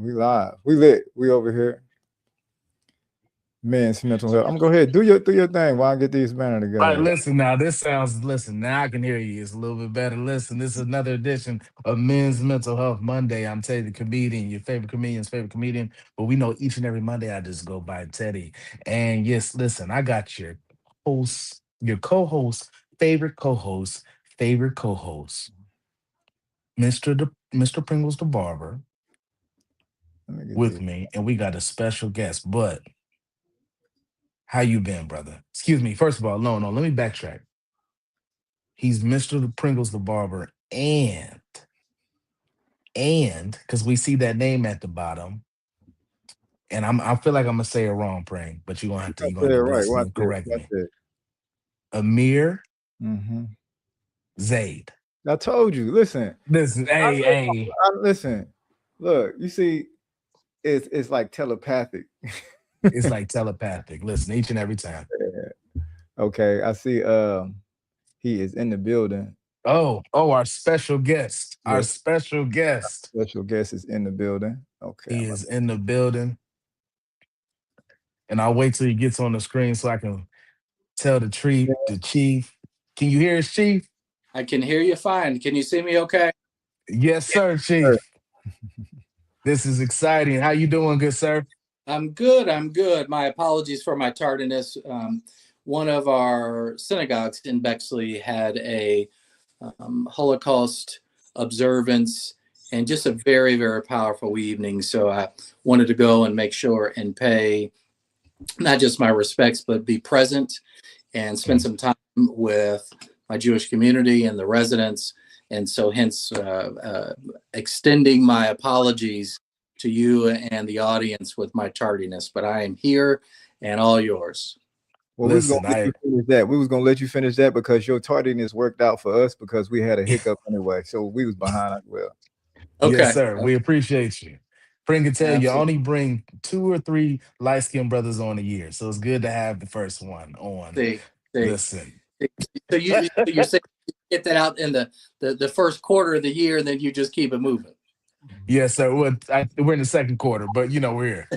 We live. We lit. We over here. Men's mental health. I'm gonna go ahead. Do your thing while I get these banner All right, together. listen now. Listen, now I can hear you. It's a little bit better. Listen, this is another edition of Men's Mental Health Monday. I'm Teddy the comedian, your favorite comedian's favorite comedian. But we know each and every Monday I just go by Teddy. And yes, listen, I got host, your co-host, favorite co-host, Mr. Pringles the Barber Let me get with these. me, and we got a special guest. But how you been, brother? Excuse me. First of all, no, let me backtrack. He's Mr. Pringles the Barber and because we see that name at the bottom, and I feel like I'm gonna say it wrong, Pring, but I you're gonna said have it to right. bless me Watch and this. correct Watch me. this. Amir Mm-hmm. Zaid. I told you. Listen. Listen, hey, hey, Listen. Look. You see, it's like telepathic. it's like telepathic. Listen, each and every time. Okay. I see. He is in the building. Oh, our special guest. Our Yes. special guest. Special guest is in the building. Okay. He is in the building, and I'll wait till he gets on the screen so I can tell the chief. Can you hear us, chief? I can hear you fine. Can you see me okay? Yes, sir, Sir. chief. This is exciting. How you doing, good sir? I'm good. I'm good. My apologies for my tardiness. One of our synagogues in Bexley had a Holocaust observance and just a very, very powerful evening. So I wanted to go and make sure and pay not just my respects, but be present and spend some time with my Jewish community and the residents. And so hence extending my apologies to you and the audience with my tardiness, but I am here and all yours. Well, we was gonna Listen, let you finish that. We was gonna let you finish that because your tardiness worked out for us because we had a hiccup anyway. So we was behind as well. yes, Okay. sir. We appreciate you. Pring can tell you Absolutely. only bring 2 or 3 light skinned brothers on a year. So it's good to have the first one on. See, see. Listen. So you're saying you get that out in the first quarter of the year, and then you just keep it moving. Yes, sir. We're in the second quarter, but we're here.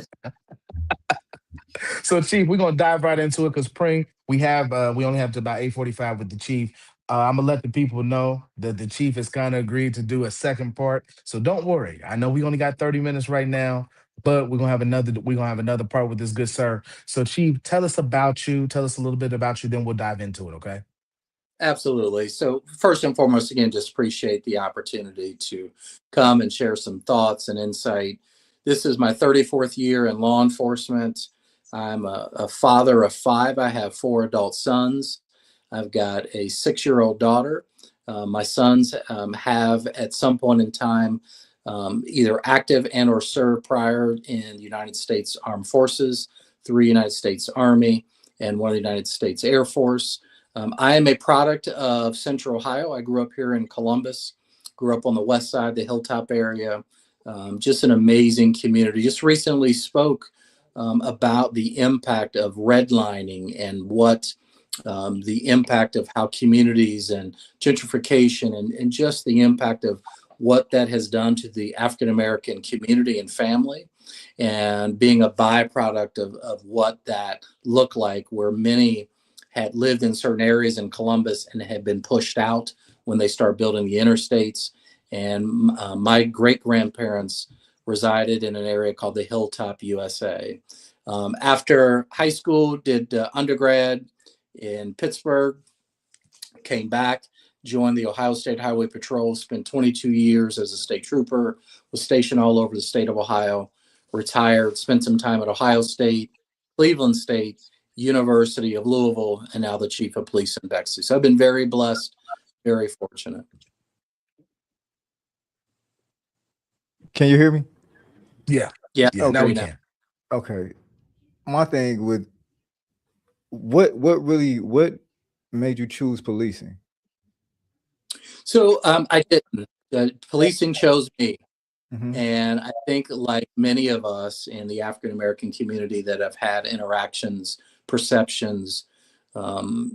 So, Chief, we're gonna dive right into it because Pring, we only have to about 8:45 with the Chief. I'm gonna let the people know that the Chief has kind of agreed to do a second part. So don't worry. I know we only got 30 minutes right now, but we're gonna have another part with this good sir. So, Chief, tell us about you. Tell us a little bit about you, then we'll dive into it, okay? Absolutely. So first and foremost, again, just appreciate the opportunity to come and share some thoughts and insight. This is my 34th year in law enforcement. I'm a father of 5. I have 4 adult sons. I've got a 6-year-old daughter. My sons have at some point in time either active and or served prior in the United States Armed Forces, 3 United States Army, and 1 United States Air Force. I am a product of Central Ohio. I grew up here in Columbus, grew up on the west side, the Hilltop area. Just an amazing community. Just recently spoke about the impact of redlining and what the impact of how communities and gentrification and just the impact of what that has done to the African American community and family, and being a byproduct of what that looked like, where many had lived in certain areas in Columbus and had been pushed out when they started building the interstates. And my great grandparents resided in an area called the Hilltop, USA. After high school, did undergrad in Pittsburgh, came back, joined the Ohio State Highway Patrol, spent 22 years as a state trooper, was stationed all over the state of Ohio, retired, spent some time at Ohio State, Cleveland State, University of Louisville, and now the chief of police in Bexley. So I've been very blessed, very fortunate. Can you hear me? Yeah, Yeah, yeah. Now hear we you now. can. Okay. My thing with what made you choose policing? So I didn't. Policing chose me. Mm-hmm. And I think, like many of us in the African American community that have had interactions, perceptions,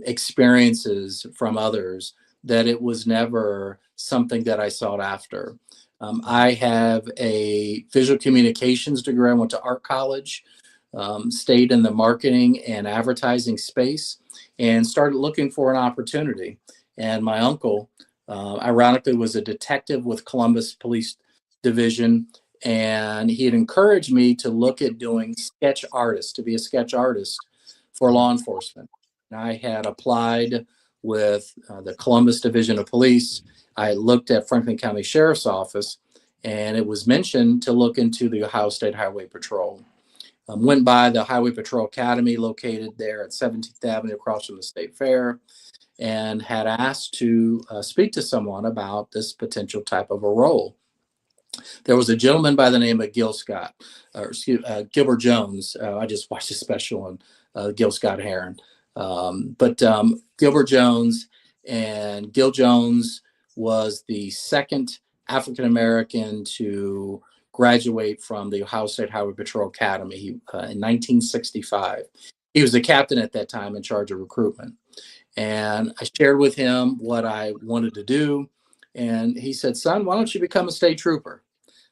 experiences from others, that it was never something that I sought after. I have a visual communications degree. I went to art college, stayed in the marketing and advertising space, and started looking for an opportunity. And my uncle, ironically, was a detective with Columbus Police Division, and he had encouraged me to look at doing sketch artist, to be a sketch artist for law enforcement. And I had applied with the Columbus Division of Police. I looked at Franklin County Sheriff's Office, and it was mentioned to look into the Ohio State Highway Patrol. Went by the Highway Patrol Academy located there at 17th Avenue across from the State Fair, and had asked to speak to someone about this potential type of a role. There was a gentleman by the name of Gilbert Jones. I just watched a special on Gil Scott Heron. But Gilbert Jones, and Gil Jones was the second African-American to graduate from the Ohio State Highway Patrol Academy in 1965. He was the captain at that time in charge of recruitment. And I shared with him what I wanted to do. And he said, "Son, why don't you become a state trooper?"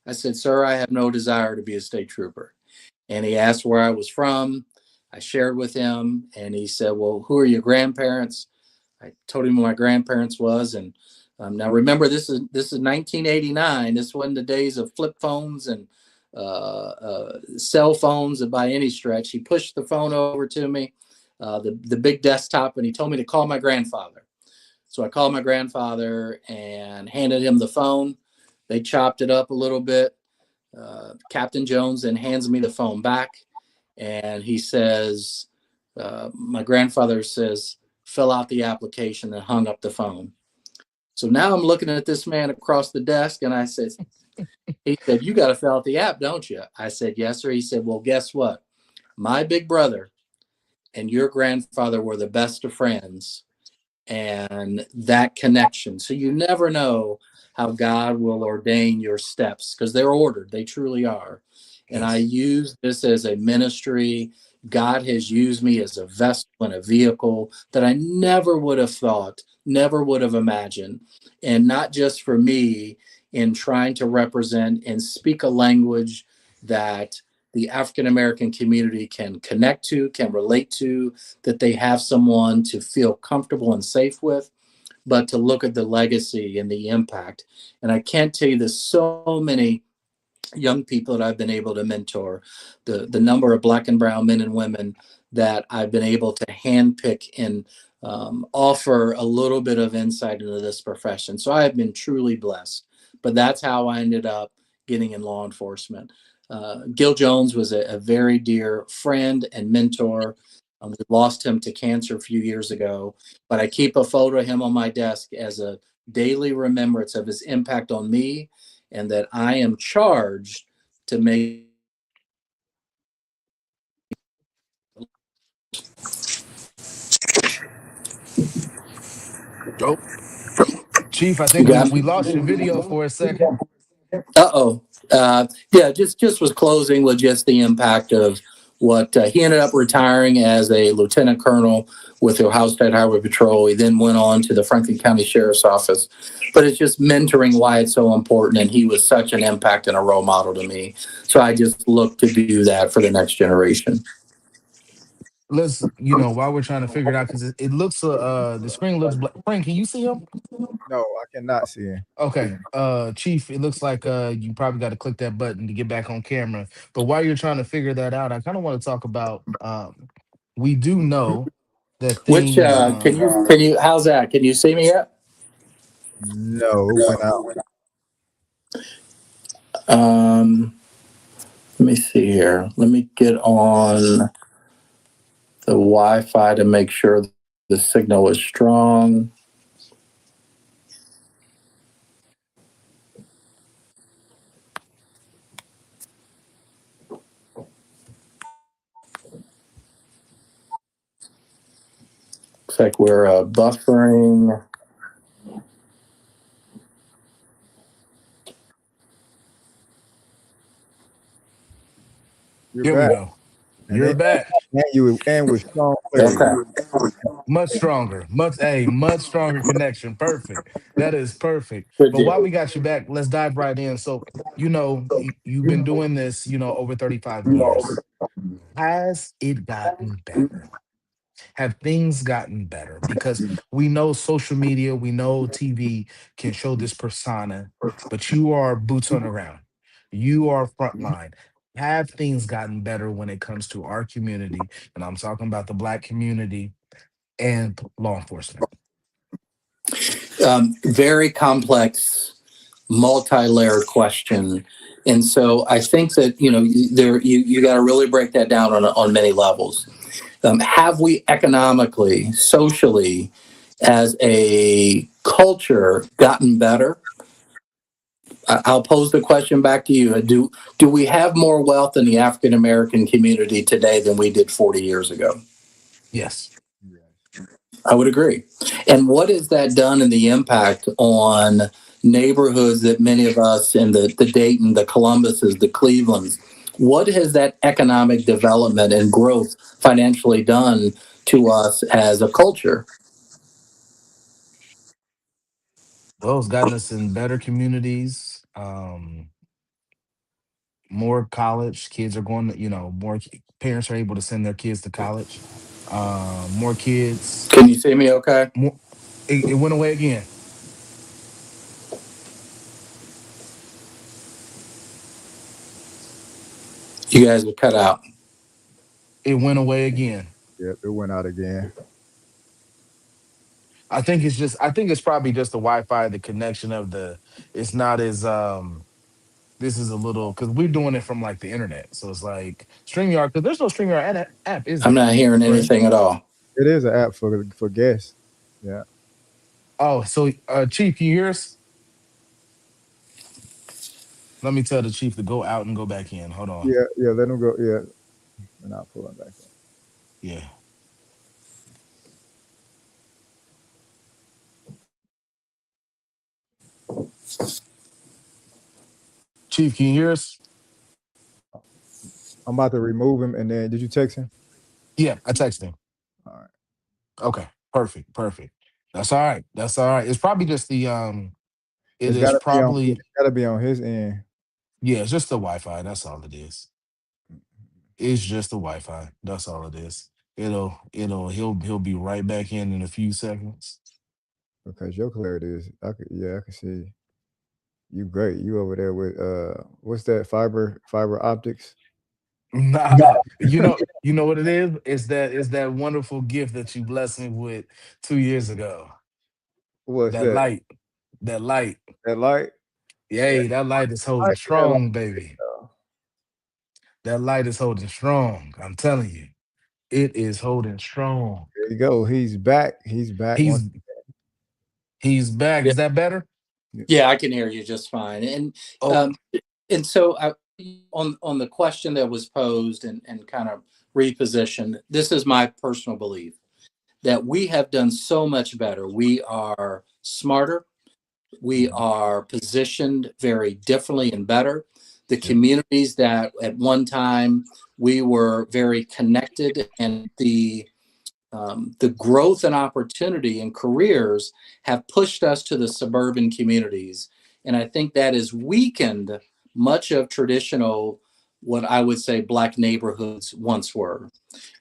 I said, "Sir, I have no desire to be a state trooper." And he asked where I was from. I shared with him, and he said, "Well, who are your grandparents?" I told him who my grandparents was. And now remember, this is 1989. This wasn't the days of flip phones and cell phones by any stretch. He pushed the phone over to me, the big desktop, and he told me to call my grandfather. So I called my grandfather and handed him the phone. They chopped it up a little bit. Captain Jones then hands me the phone back, and he says, my grandfather says, "Fill out the application," and hung up the phone. So now I'm looking at this man across the desk, and I said, he said, "You got to fill out the app, don't you?" I said, "Yes, sir." He said, "Well, guess what? My big brother and your grandfather were the best of friends." And that connection. So you never know how God will ordain your steps, because they're ordered. They truly are. And I use this as a ministry. God has used me as a vessel and a vehicle that I never would have thought, never would have imagined. And not just for me, in trying to represent and speak a language that the African American community can connect to, can relate to, that they have someone to feel comfortable and safe with, but to look at the legacy and the impact. And I can't tell you, there's so many young people that I've been able to mentor, the number of Black and brown men and women that I've been able to handpick and offer a little bit of insight into this profession. So I have been truly blessed. But that's how I ended up getting in law enforcement. Gil Jones was a very dear friend and mentor. We lost him to cancer a few years ago, but I keep a photo of him on my desk as a daily remembrance of his impact on me, and that I am charged to make. Oh, Chief, I think we lost your video for a second. Yeah, just was closing with just the impact of what he ended up retiring as a lieutenant colonel with the Ohio State Highway Patrol. He then went on to the Franklin County Sheriff's Office. But it's just mentoring why it's so important, and he was such an impact and a role model to me. So I just look to do that for the next generation. Let's, while we're trying to figure it out, because it looks, the screen looks black. Frank, can you see him? No, I cannot see him. Okay, Chief, it looks like you probably got to click that button to get back on camera. But while you're trying to figure that out, I kind of want to talk about. We do know that Which things. can you? How's that? Can you see me yet? No, it went out. Let me see here. Let me get on the Wi-Fi to make sure the signal is strong. Looks like we're buffering. You're Here back. we go. You're back. And with strong clarity. Okay. Much stronger. Much stronger connection. Perfect. That is perfect. Good But while deal. we got you back, let's dive right in. So, you've been doing this, over 35 years. Has it gotten better? Have things gotten better? Because we know social media, we know TV can show this persona, but you are boots on the ground. You are frontline. Have things gotten better when it comes to our community? And I'm talking about the Black community and law enforcement. Very complex, multi-layered question. And so I think that, you got to really break that down on many levels. Have we economically, socially, as a culture gotten better? I'll pose the question back to you. Do we have more wealth in the African American community today than we did 40 years ago? Yes. I would agree. And what has that done in the impact on neighborhoods that many of us in the Dayton, the Columbuses, the Clevelands, what has that economic development and growth financially done to us as a culture? Well, it's gotten us in better communities. More college kids are going to, parents are able to send their kids to college. More kids. Can you see me okay? More, it went away again. You guys are cut out. It went away again. Yep, it went out again. I think it's probably just the Wi-Fi, the connection of it's not as this is a little because we're doing it from like the internet. So it's like StreamYard, because there's no StreamYard app, is I'm there? not hearing Pray? anything at all. It is an app for guests. Yeah. Oh, so Chief, can you hear us? Let me tell the chief to go out and go back in. Hold on. Yeah, yeah, let them go. Yeah. And I'll pull them back in. Yeah. Chief, can you hear us? I'm about to remove him, and then did you text him? Yeah, I texted him. All right. Okay. Perfect. Perfect. That's all right. That's all right. It's probably just the it It's is gotta be on. probably It's gotta be on his end. yeah, it's just the Wi-Fi. That's all it is. It's just the Wi-Fi. That's all it is. He'll be right back in a few seconds. Because your clarity is, I can see you great. You over there with what's that fiber optics? Nah, you know what it is? It's that wonderful gift that you blessed me with 2 years ago. What's That that? light. That light. That light? Yeah, Yay, that light is I holding like that light strong, baby. though. That light is holding strong. I'm telling you, it is holding strong. There you go. He's back. He's back once. He's he's back. Yeah, Is that better? Yeah. yeah, I can hear you just fine. Oh, Um, and so on the question that was posed and kind of repositioned, this is my personal belief that we have done so much better. We are smarter. We are positioned very differently and better. The yeah. communities that at one time we were very connected, and the growth and opportunity and careers have pushed us to the suburban communities. And I think that has weakened much of traditional, what I would say, Black neighborhoods once were.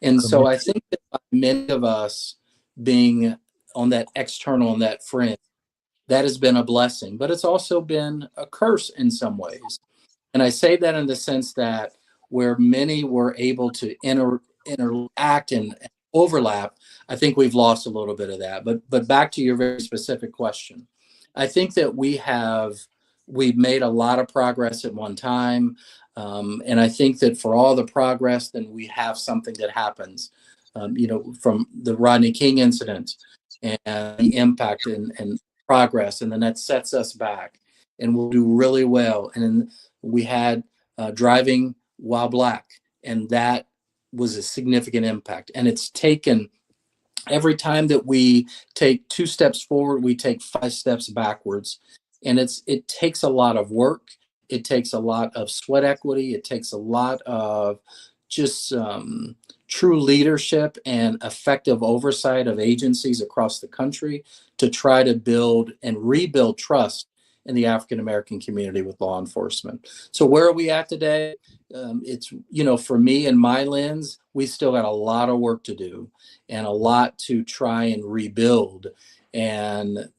And so I think that by many of us being on that external, on that fringe, that has been a blessing, but it's also been a curse in some ways. And I say that in the sense that where many were able to interact and overlap, I think we've lost a little bit of that. But back to your very specific question, I think that we've made a lot of progress at one time, and I think that for all the progress, then we have something that happens, from the Rodney King incident and the impact and progress, and then that sets us back, and we'll do really well. And we had driving while Black, and that was a significant impact. And it's taken every time that we take 2 steps forward, we take 5 steps backwards. And it takes a lot of work. It takes a lot of sweat equity. It takes a lot of just true leadership and effective oversight of agencies across the country to try to build and rebuild trust in the African American community with law enforcement. So where are we at today? It's, for me and my lens, we still got a lot of work to do and a lot to try and rebuild. And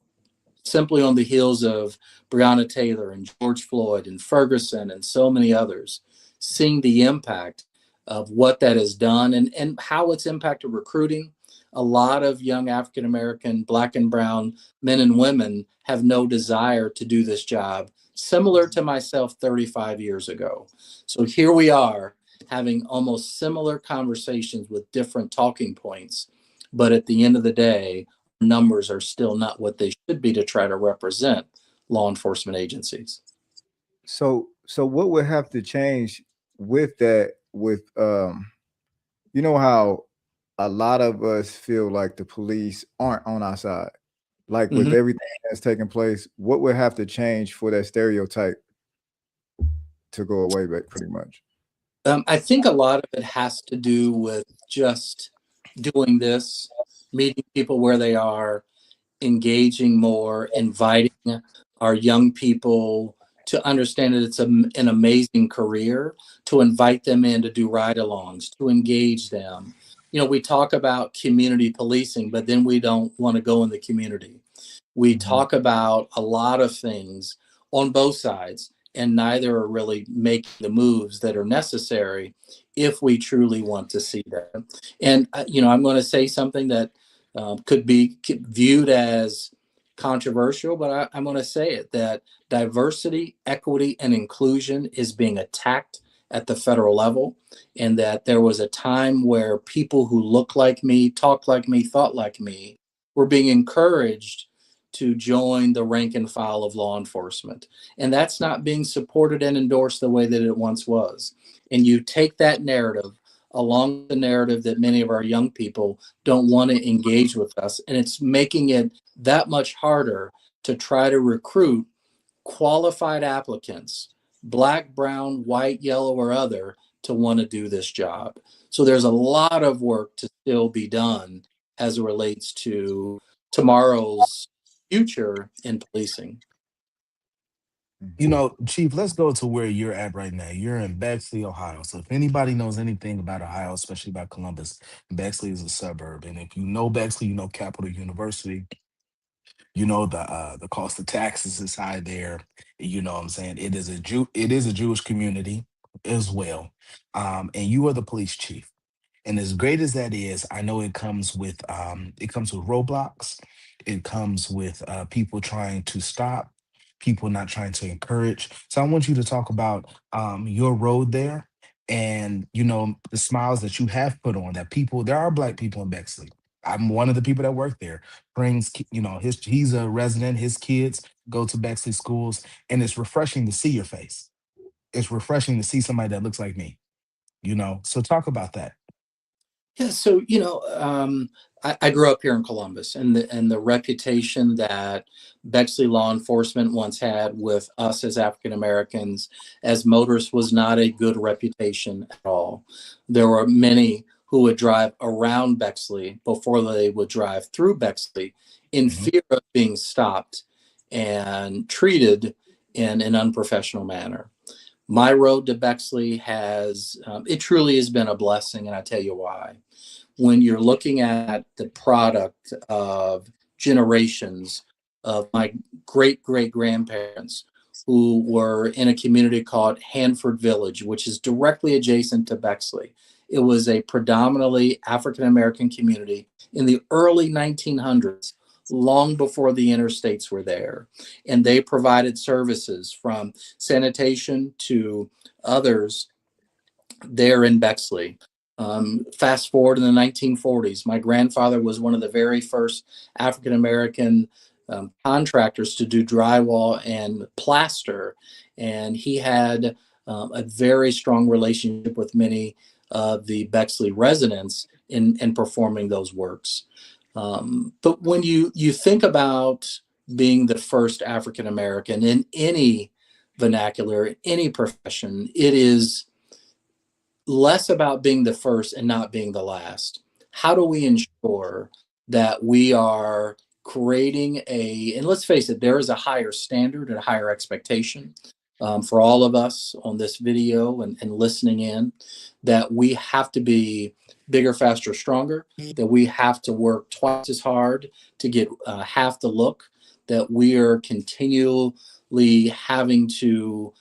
simply on the heels of Breonna Taylor and George Floyd and Ferguson and so many others, seeing the impact of what that has done and how it's impacted recruiting. A lot of young African American, Black and brown men and women have no desire to do this job, similar to myself 35 years ago. So here we are having almost similar conversations with different talking points. But at the end of the day, numbers are still not what they should be to try to represent law enforcement agencies. So what would have to change with that, you know how a lot of us feel like the police aren't on our side, like with everything that's taking place, what would have to change for that stereotype to go away, pretty much? I think a lot of it has to do with just doing this, meeting people where they are, engaging more, inviting our young people to understand that it's an amazing career, to invite them in to do ride-alongs, to engage them. We talk about community policing, but then we don't want to go in the community. We talk about a lot of things on both sides, and neither are really making the moves that are necessary if we truly want to see them. And, I'm going to say something that could be viewed as controversial, but I'm going to say it, that diversity, equity, and inclusion is being attacked at the federal level, and that there was a time where people who look like me, talk like me, thought like me were being encouraged to join the rank and file of law enforcement. And that's not being supported and endorsed the way that it once was. And you take that narrative along the narrative that many of our young people don't want to engage with us. And it's making it that much harder to try to recruit qualified applicants, Black, brown, white, yellow, or other, to want to do this job. So there's a lot of work to still be done as it relates to tomorrow's future in policing. Chief, let's go to where you're at right now. You're in Bexley, Ohio. So if anybody knows anything about Ohio, especially about Columbus, Bexley is a suburb. And if you know Bexley, you know Capital University. The cost of taxes is high there. You know what I'm saying? It is a Jewish community as well. And you are the police chief. And as great as that is, I know it comes with roadblocks. It comes with people trying to stop, people not trying to encourage. So I want you to talk about your road there, and the smiles that you have put on that people. There are Black people in Bexley. I'm one of the people that work there. He's a resident. His kids go to Bexley schools, and it's refreshing to see your face. It's refreshing to see somebody that looks like me. So talk about that. Yeah, so I grew up here in Columbus, and the reputation that Bexley law enforcement once had with us as African Americans, as motorists, was not a good reputation at all. There were many who would drive around Bexley before they would drive through Bexley in fear of being stopped and treated in an unprofessional manner. My road to Bexley it truly has been a blessing, and I tell you why. When you're looking at the product of generations of my great-great-grandparents who were in a community called Hanford Village, which is directly adjacent to Bexley. It was a predominantly African-American community in the early 1900s, long before the interstates were there. And they provided services from sanitation to others there in Bexley. Fast forward in the 1940s, my grandfather was one of the very first African-American contractors to do drywall and plaster. And he had a very strong relationship with many of the Bexley residents in performing those works. But when you think about being the first African American in any vernacular, any profession, it is less about being the first and not being the last. How do we ensure that we are creating and let's face it, there is a higher standard and a higher expectation for all of us on this video and listening in, that we have to be bigger, faster, stronger, that we have to work twice as hard to get half the look, that we are continually having to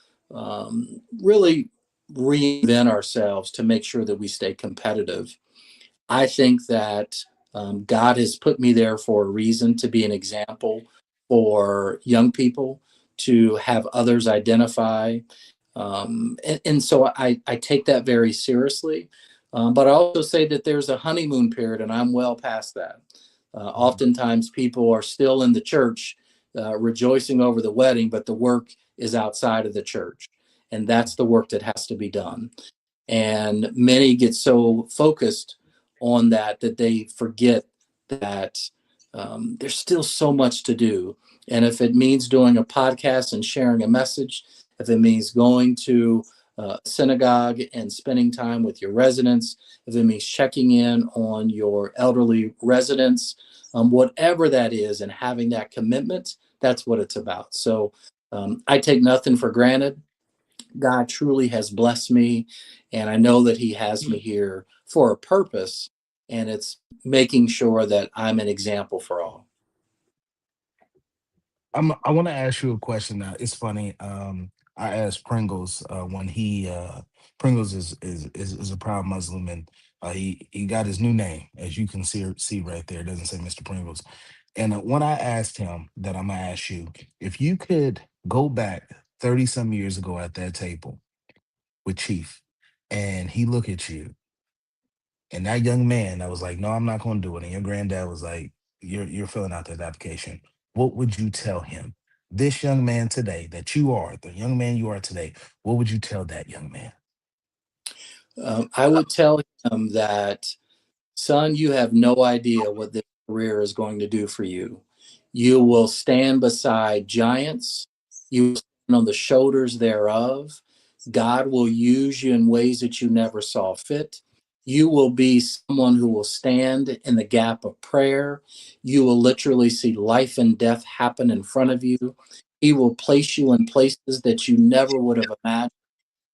really reinvent ourselves to make sure that we stay competitive. I think that God has put me there for a reason, to be an example for young people, to have others identify. And so I take that very seriously. But I also say that there's a honeymoon period, and I'm well past that. Oftentimes, people are still in the church rejoicing over the wedding, but the work is outside of the church. And that's the work that has to be done. And many get so focused on that they forget that there's still so much to do. And if it means doing a podcast and sharing a message, if it means going to a synagogue and spending time with your residents, if it means checking in on your elderly residents, whatever that is, and having that commitment, that's what it's about. So I take nothing for granted. God truly has blessed me, and I know that He has me here for a purpose, and it's making sure that I'm an example for all. I want to ask you a question now. It's funny. I asked Pringles when Pringles is a proud Muslim, and he got his new name, as you can see right there. It doesn't say Mr. Pringles. And when I asked him that, I'm gonna ask you, if you could go back 30 some years ago at that table with Chief, and he look at you, and that young man that was like, "No, I'm not gonna do it," and your granddad was like, "You're filling out that application," what would you tell him? This young man today, that you are, the young man you are today, what would you tell that young man? I would tell him that, son, you have no idea what this career is going to do for you. You will stand beside giants. You will stand on the shoulders thereof. God will use you in ways that you never saw fit. You will be someone who will stand in the gap of prayer. You will literally see life and death happen in front of you. He will place you in places that you never would have imagined,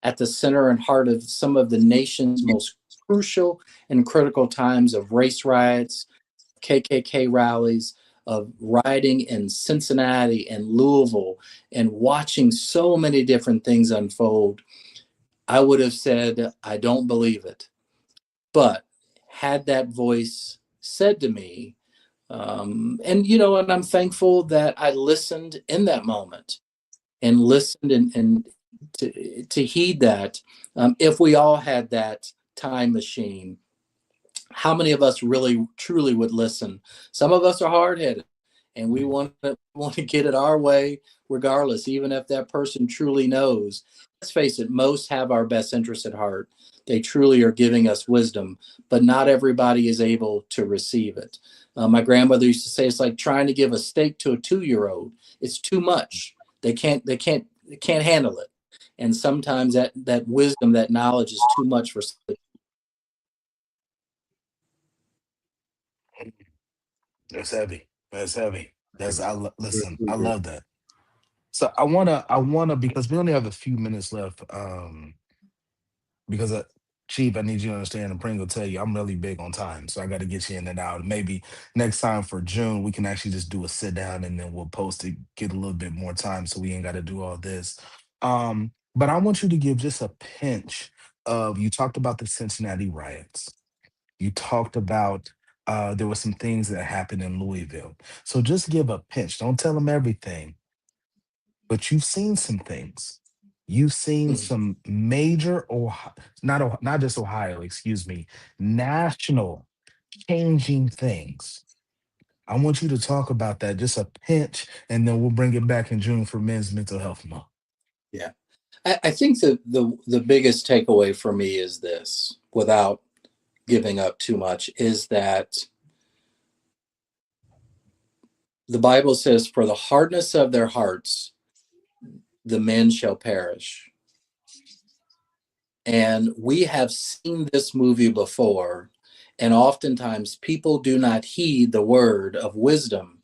at the center and heart of some of the nation's most crucial and critical times of race riots, KKK rallies, of rioting in Cincinnati and Louisville, and watching so many different things unfold. I would have said, I don't believe it. But had that voice said to me, and I'm thankful that I listened in that moment, and listened and to heed that. If we all had that time machine, how many of us really truly would listen? Some of us are hard-headed, and we want to get it our way regardless, even if that person truly knows. Let's face it, most have our best interests at heart. They truly are giving us wisdom, but not everybody is able to receive it. My grandmother used to say, it's like trying to give a steak to a 2-year-old. It's too much. They can't handle it. And sometimes that wisdom, that knowledge is too much for some. That's heavy. That's heavy. Listen, I Absolutely. love that. So I wanna, because we only have a few minutes left. Because Chief, I need you to understand, and Pringle tell you, I'm really big on time, so I got to get you in and out. Maybe next time for June, we can actually just do a sit down, and then we'll post it, get a little bit more time, so we ain't got to do all this. But I want you to give just a pinch of. You talked about the Cincinnati riots. You talked about there were some things that happened in Louisville. So just give a pinch. Don't tell them everything, but you've seen some things. You've seen some major, or not just Ohio, excuse me, national changing things. I want you to talk about that, just a pinch, and then we'll bring it back in June for Men's Mental Health Month. Yeah. I think the biggest takeaway for me is this, without giving up too much, is that the Bible says, for the hardness of their hearts, the men shall perish. And we have seen this movie before, and oftentimes people do not heed the word of wisdom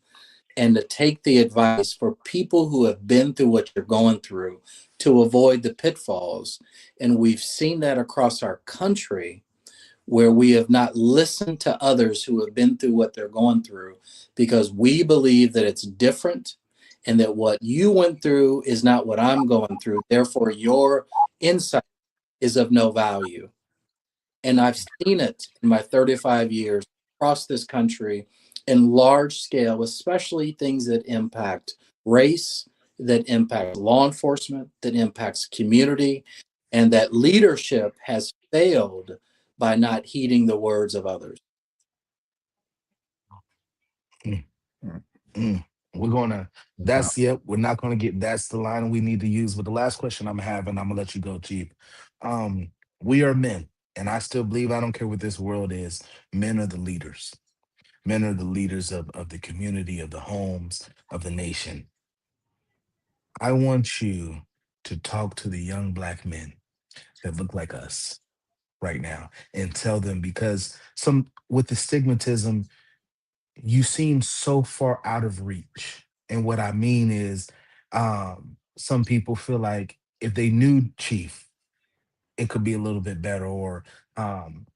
and to take the advice for people who have been through what you're going through to avoid the pitfalls. And we've seen that across our country where we have not listened to others who have been through what they're going through because we believe that it's different and that what you went through is not what I'm going through. Therefore, your insight is of no value. And I've seen it in my 35 years across this country in large scale, especially things that impact race, that impact law enforcement, that impacts community, and that leadership has failed by not heeding the words of others. Mm, Mm. mm. We're gonna. Wow. That's yep. We're not gonna get. That's the line we need to use. But the last question I'm having, I'm gonna let you go, Chief. Um, we are men, and I still believe. I don't care what this world is. Men are the leaders. Men are the leaders of the community, of the homes, of the nation. I want you to talk to the young black men that look like us right now and tell them because some with the stigmatism, you seem so far out of reach. And what I mean is, some people feel like if they knew Chief, it could be a little bit better, or um,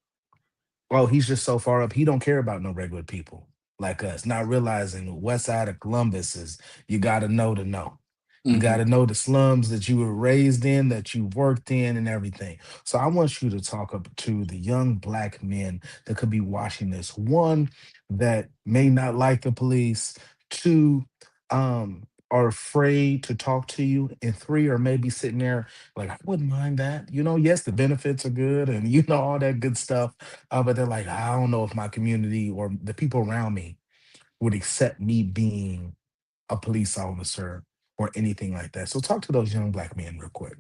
oh, he's just so far up. He don't care about no regular people like us. Not realizing the west side of Columbus is you got to know to know. You got Mhm. to know the slums that you were raised in, that you worked in, and everything. So I want you to talk up to the young black men that could be watching this. One, that may not like the police. Two, are afraid to talk to you. And three, are maybe sitting there like, I wouldn't mind that. Yes, the benefits are good and all that good stuff. But they're like, I don't know if my community or the people around me would accept me being a police officer or anything like that. So talk to those young black men real quick.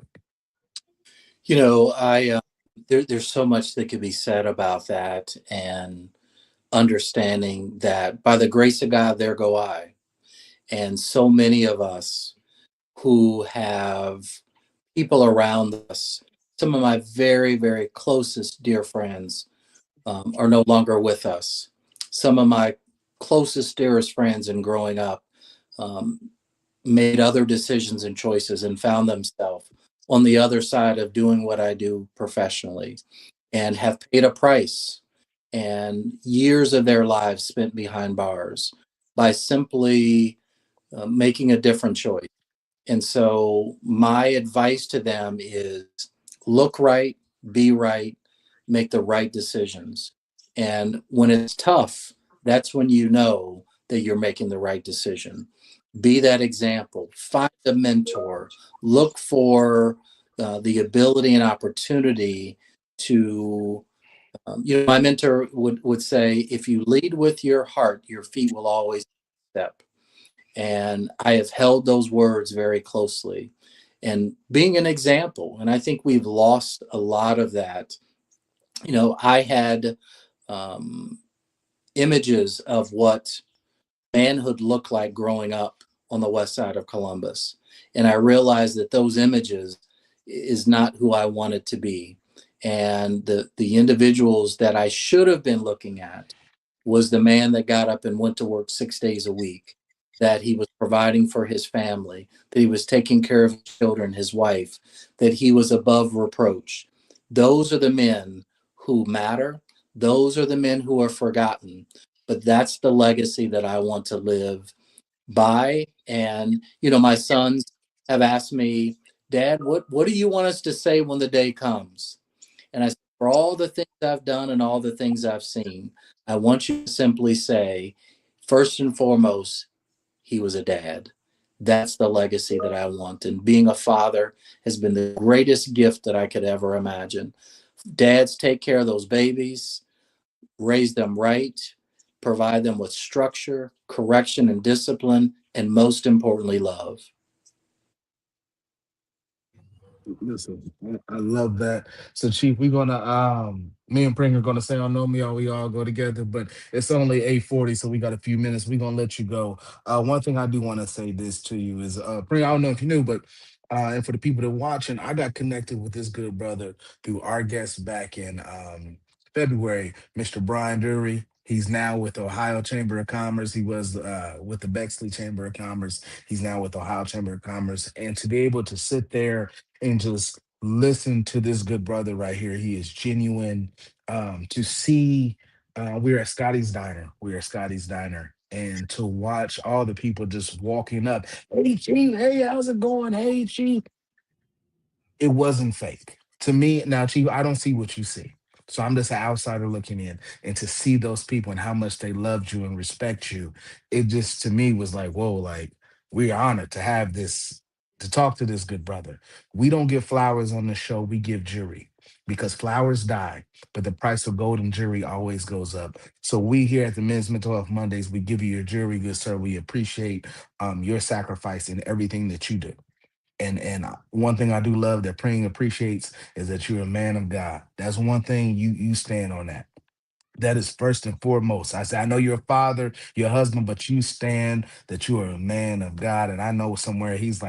There's so much that could be said about that, and understanding that by the grace of God, there go I. And so many of us who have people around us, some of my very, very closest dear friends are no longer with us. Some of my closest, dearest friends in growing up um, made other decisions and choices and found themselves on the other side of doing what I do professionally and have paid a price and years of their lives spent behind bars by simply making a different choice. And so, my advice to them is look right, be right, make the right decisions. And when it's tough, that's when you know that you're making the right decision. Be that example, find a mentor, look for the ability and opportunity to my mentor would say, if you lead with your heart, your feet will always step. And I have held those words very closely and being an example. And I think we've lost a lot of that. I had um, images of what manhood looked like growing up on the west side of Columbus. And I realized that those images is not who I wanted to be. And the individuals that I should have been looking at was the man that got up and went to work 6 days a week, that he was providing for his family, that he was taking care of his children, his wife, that he was above reproach. Those are the men who matter. Those are the men who are forgotten. But that's the legacy that I want to live by. And, my sons have asked me, Dad, what do you want us to say when the day comes? And I said, for all the things I've done and all the things I've seen, I want you to simply say, first and foremost, he was a dad. That's the legacy that I want. And being a father has been the greatest gift that I could ever imagine. Dads, take care of those babies, raise them right, provide them with structure, correction, and discipline, and most importantly, love. Listen, I love that. So, Chief, we're gonna me and Pring are gonna say on know me all we all go together, but it's only 8:40, so we got a few minutes. We're gonna let you go. One thing I do want to say this to you is Pring, I don't know if you knew, but And for the people that watching, I got connected with this good brother through our guest back in February, Mr. Brian Dury. He's now with Ohio Chamber of Commerce. He was with the Bexley Chamber of Commerce. He's now with Ohio Chamber of Commerce. And to be able to sit there and just listen to this good brother right here, he is genuine. To see, we're at Scotty's Diner. We're at Scotty's Diner. And to watch all the people just walking up, hey Chief, hey, how's it going? Hey Chief. It wasn't fake. To me, now Chief, I don't see what you see. So I'm just an outsider looking in. And to see those people and how much they loved you and respect you, it just to me was like, whoa, like we're honored to have this, to talk to this good brother. We don't give flowers on the show, we give jury because flowers die, but the price of gold and jury always goes up. So we here at the Men's Mental Health Mondays, we give you your jury, good sir. We appreciate your sacrifice and everything that you do. And one thing I do love that praying appreciates is that you're a man of God. That's one thing you stand on that. That is first and foremost. I say I know you're a father, you're a husband, but you stand that you are a man of God. And I know somewhere he's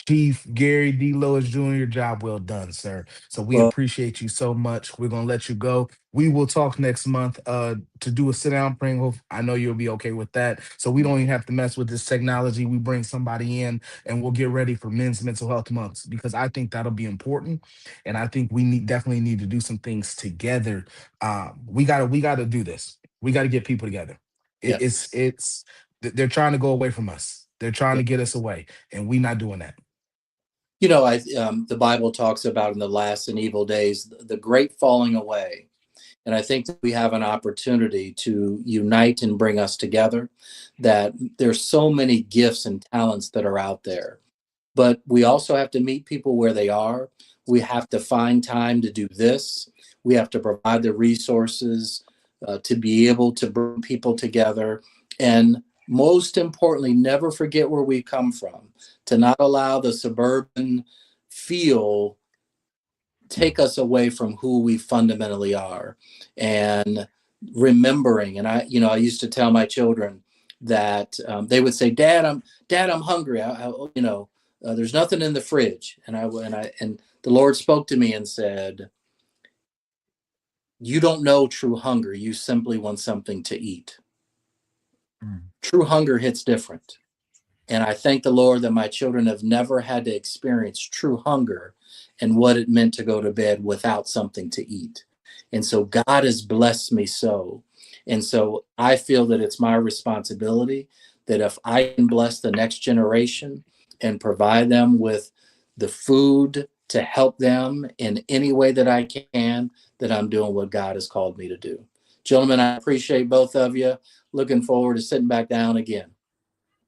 Chief Gary D. Lewis Jr., job well done, sir. So we Well, appreciate you so much. We're gonna let you go. We will talk next month to do a sit down Pringle. I know you'll be okay with that. So we don't even have to mess with this technology. We bring somebody in and we'll get ready for Men's Mental Health Months because I think that'll be important. And I think we definitely need to do some things together. We gotta do this. We gotta get people together. It, yes. they're trying to go away from us. They're trying to get us away, and we not doing that. You know, the Bible talks about in the last and evil days the great falling away. And I think that we have an opportunity to unite and bring us together, that there's so many gifts and talents that are out there. But we also have to meet people where they are. We have to find time to do this. We have to provide the resources to be able to bring people together. And most importantly, never forget where we come from, to not allow the suburban feel take us away from who we fundamentally are. And remembering, and I used to tell my children that they would say, Dad, I'm hungry. There's nothing in the fridge. And the Lord spoke to me and said, you don't know true hunger. You simply want something to eat. Mm. True hunger hits different. And I thank the Lord that my children have never had to experience true hunger and what it meant to go to bed without something to eat. And so God has blessed me so. And so I feel that it's my responsibility that if I can bless the next generation and provide them with the food to help them in any way that I can, that I'm doing what God has called me to do. Gentlemen, I appreciate both of you. Looking forward to sitting back down again.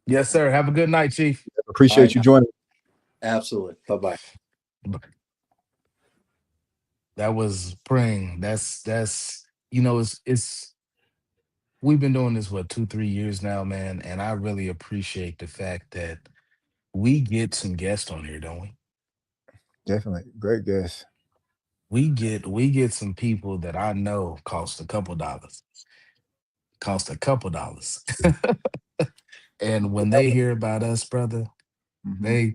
Yes, sir. Have a good night, Chief. All right. Appreciate you joining. Absolutely. Bye-bye. That was praying. That's it's we've been doing this what 2-3 years now, man, and I really appreciate the fact that we get some guests on here, don't we? Definitely. Great guess. We get some people that I know cost a couple dollars. Cost a couple dollars. And when they hear about us, brother, Mhm. they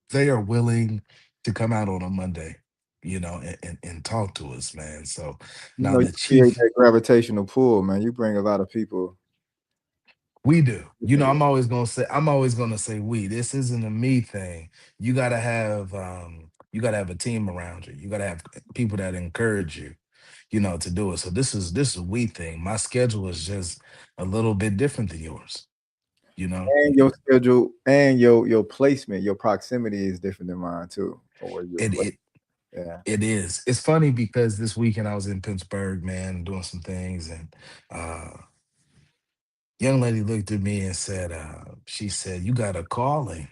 they are willing to come out on a Monday, and talk to us, man. So You now know, you the create chief, that gravitational pull, man. You bring a lot of people we do. together. I'm always gonna say we. This isn't a me thing. You gotta have a team around you. You gotta have people that encourage you, to do it. So this is a we thing. My schedule is just a little bit different than yours, you know. And your schedule and your placement, your proximity is different than mine too, or where you're It placed. it Yeah. it is. It's funny because this weekend I was in Pittsburgh, man, doing some things, and uh young lady looked at me and said, she said, "You got a calling,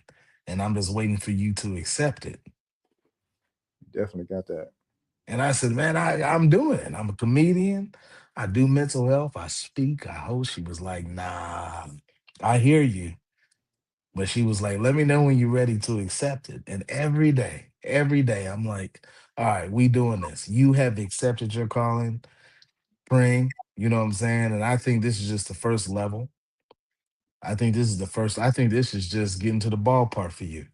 and I'm just waiting for you to accept it." Definitely got that. And I said, "Man, I'm doing it. I'm a comedian. I do mental health. I speak. I host." She was like, "Nah, I hear you." But she was like, "Let me know when you're ready to accept it." And every day, I'm like, "All right, we doing this. You have accepted your calling, praying." You know what I'm saying? And I think this is just the first level. I think this is just getting to the ballpark for you.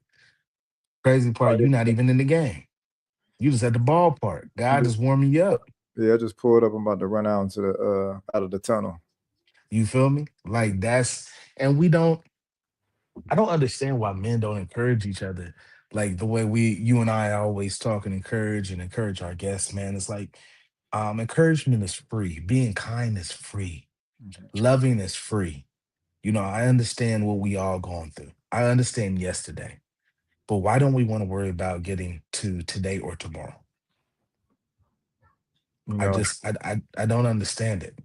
Crazy part, you're not even in the game. You just at the ballpark. God Just- is warming you up. Yeah, I just pulled up. I'm about to run out into the out of the tunnel. You feel me? Like that's and we don't I don't understand why men don't encourage each other like the way you and I always talk and encourage our guests, man. It's like encouragement is free, being kind is free, Mhm. loving is free. You know, I understand what we all going through. I understand yesterday, but why don't we want to worry about getting to today or tomorrow? You I know, just I don't understand it.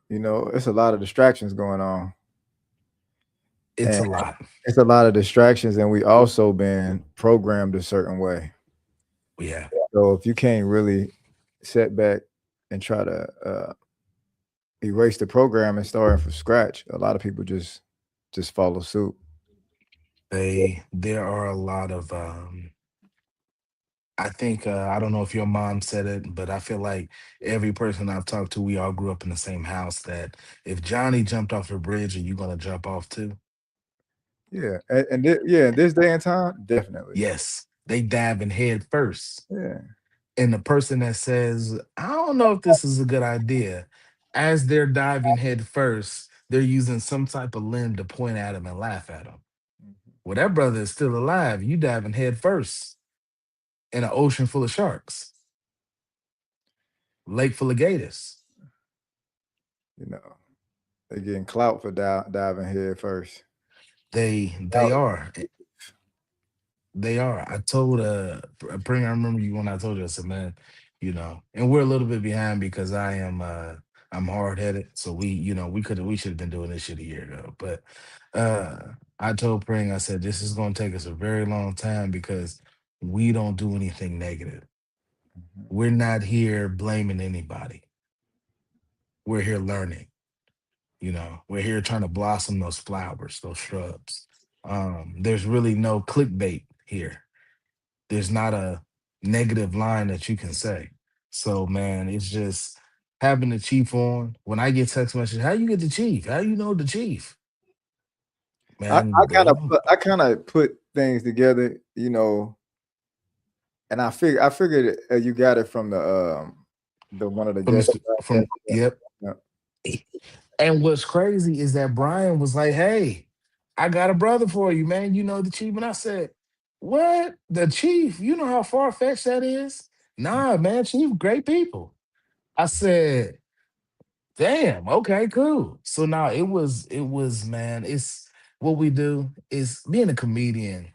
it's a lot of distractions going on, It's and a lot. it's a lot of distractions, and we also been programmed a certain way. Yeah. So if you can't really sit back and try to erase the program and start from scratch, a lot of people just follow suit. There are a lot of I think I don't know if your mom said it, but I feel like every person I've talked to, we all grew up in the same house. That if Johnny jumped off a bridge, are you gonna jump off too? Yeah, yeah, in this day and time, definitely. Yes, they diving head first. Yeah, And the person that says, I don't know if this is a good idea, as they're diving head first, they're using some type of limb to point at him and laugh at him. mhm, Well, that brother is still alive. You diving head first in an ocean full of sharks, lake full of gators. you know, they getting clout for diving head first. They Clout. are. They are. I told Pring, I remember you when I told you, I said, man, you know, and we're a little bit behind because I'm hard headed. So we should have been doing this shit a year ago. But uh I told Pring, I said, this is gonna take us a very long time because we don't do anything negative. Mhm. We're not here blaming anybody. We're here learning. You know, we're here trying to blossom those flowers, those shrubs. There's really no clickbait here. There's not a negative line that you can say. So man, it's just having the chief on. When I get text messages, how you get the chief? How you know the chief? I, Man, I kind of put I kind of put things together, and I figured you got it from the one of the from guests. from yep. Yeah. And what's crazy is that Brian was like, "Hey, I got a brother for you, man. You know the chief." And I said, "What? The chief? You know how far fetched that is?" Nah, man, chief, great people. I said, damn. Okay, cool. So now it was, man. It's what we do is being a comedian,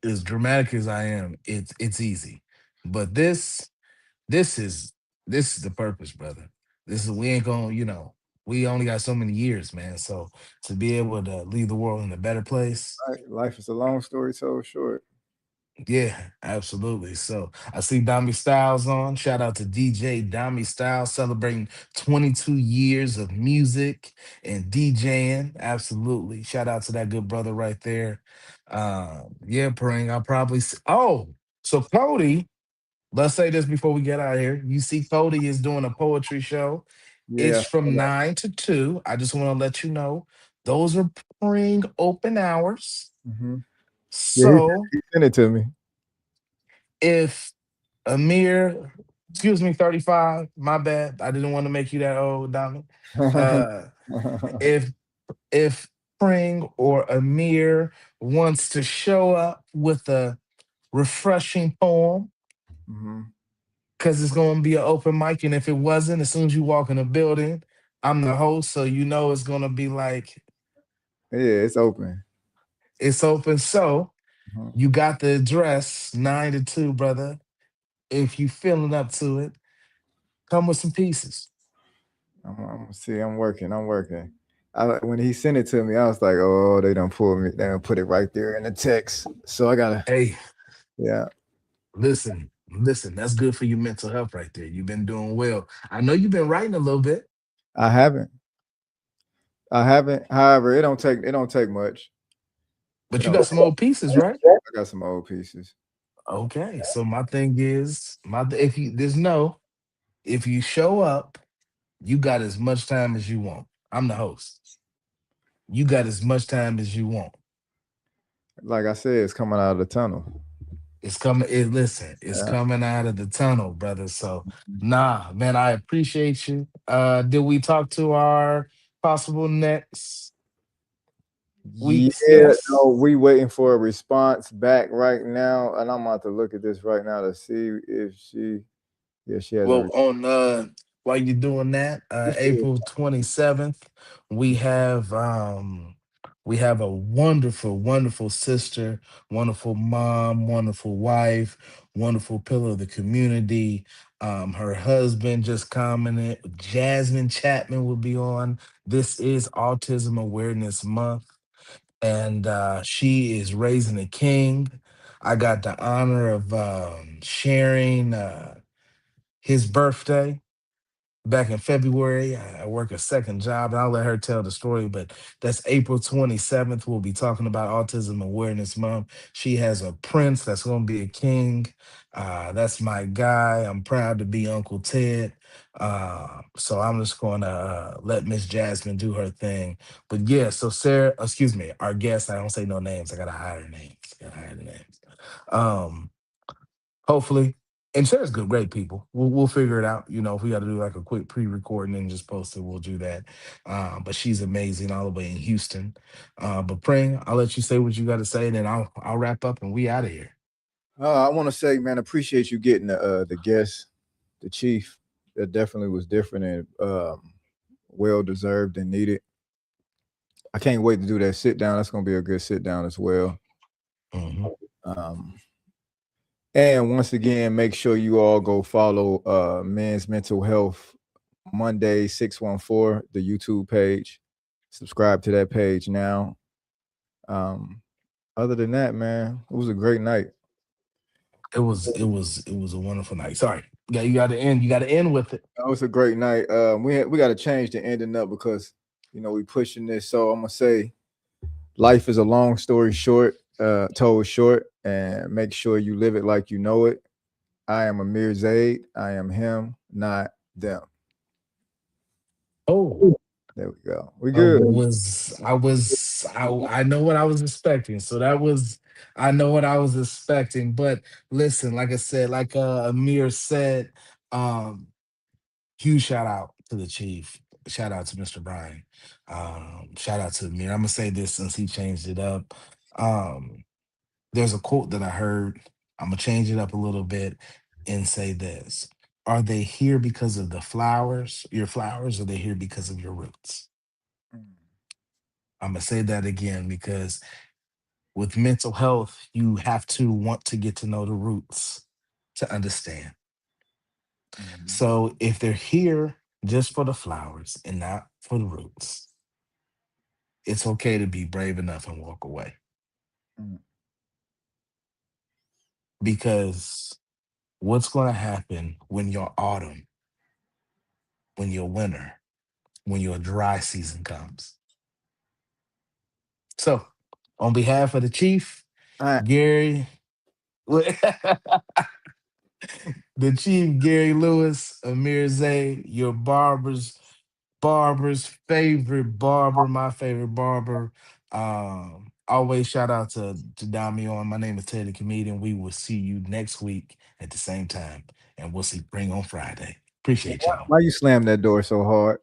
as dramatic as I am, it's easy. But this is this is the purpose, brother. This is we ain't gonna, we only got so many years, man. So to be able to leave the world in a better place, Right. Life is a long story told short. yeah, absolutely. So I see Dami Styles on. Shout out to DJ Dami Styles celebrating 22 years of music and DJing. Absolutely. Shout out to that good brother right there. Yeah, Pring. I'll probably oh, so Cody, let's say this before we get out of here. You see Cody is doing a poetry show. Yeah. It's from 9 to 2. I just want to let you know those are Pring open hours. Hmm. Yeah, So he sent it to me. if Amir, excuse me, 35. My bad. I didn't want to make you that old, Diamond. Uh, if if Pring or Amir wants to show up with a refreshing poem, Hmm. because it's going to be an open mic, and if it wasn't, as soon as you walk in the building, I'm the host, so you know it's going to be like Yeah, it's open. it's open. So Mhm. you got the address 9 to 2, brother. If you feeling up to it, come with some pieces. I'm see. I'm working. I'm working. When he sent it to me, I was like, "Oh, they don't pull me. They don't put it right there in the text." So I gotta. Hey, Yeah, listen, that's good for your mental health right there. You've been doing well. I know you've been writing a little bit, I haven't. I haven't. However, it don't take much. but It you don't. got some old pieces, right? I got some old pieces. Okay. So my thing is, if you there's no, if you show up, you got as much time as you want. I'm the host. You got as much time as you want. like I said, it's coming out of the tunnel. It's coming. Listen, it's Yeah. coming out of the tunnel, brother. So, nah, man, I appreciate you. Did we talk to our possible next week's Yeah, guest? no, we waiting for a response back right now, and I'm about to look at this right now to see if she, yeah, she has a Well, on while you're doing that, response. April 27th, we have a wonderful, wonderful sister, wonderful mom, wonderful wife, wonderful pillar of the community. Her husband just commented. Jasmine Chapman will be on. This is Autism Awareness Month, and she is raising a king. I got the honor of sharing his birthday back in February. I work a second job, and I'll let her tell the story. But that's April 27th. We'll be talking about Autism Awareness Month. She has a prince that's going to be a king. That's my guy. I'm proud to be Uncle Ted. So I'm just going to let Miss Jasmine do her thing. But yeah, so Sarah, excuse me, our guest, I don't say no names. I got to hide her names. Got to hide the names. Um, Hopefully. And Sarah's good, great people. We'll figure it out. You know, if we got to do like a quick pre-recording and just post it, we'll do that. But she's amazing all the way in Houston. But praying, I'll let you say what you got to say, and then I'll wrap up and we out of here. I want to say, man, appreciate you getting the guest, the chief. That definitely was different and well deserved and needed. I can't wait to do that sit down. That's gonna be a good sit down as well. And once again, make sure you all go follow Men's Mental Health Monday 614, the YouTube page. Subscribe to that page now. Other than that, man, it was a great night. It was a wonderful night. Sorry. Yeah, you gotta end with it. It was a great night. We got to change the ending up because we pushing this. So I'm gonna say, life is a long story short, told short, and make sure you live it like you know it. I am Amir Zaid. I am him, not them. Oh, there we go. We good. I know what I was expecting. So I know what I was expecting. But listen, like I said, like Amir said, huge shout out to the chief. Shout out to Mr. Brian. Shout out to Amir. I'm gonna say this since he changed it up. There's a quote that I heard. I'm gonna change it up a little bit and say this. Are they here because of the flowers, your flowers, or are they here because of your roots? I'm gonna say that again because with mental health, you have to want to get to know the roots to understand. So if they're here just for the flowers and not for the roots, it's okay to be brave enough and walk away. Because what's going to happen when your autumn, when your winter, when your dry season comes? So, on behalf of the chief, Gary, the chief, Gary Lewis, Amir Zaid, your barber's favorite barber, my favorite barber. Always shout out to Damion. My name is Ted the Comedian. We will see you next week at the same time, and we'll see Bring on Friday. Appreciate y'all. Why you slam that door so hard?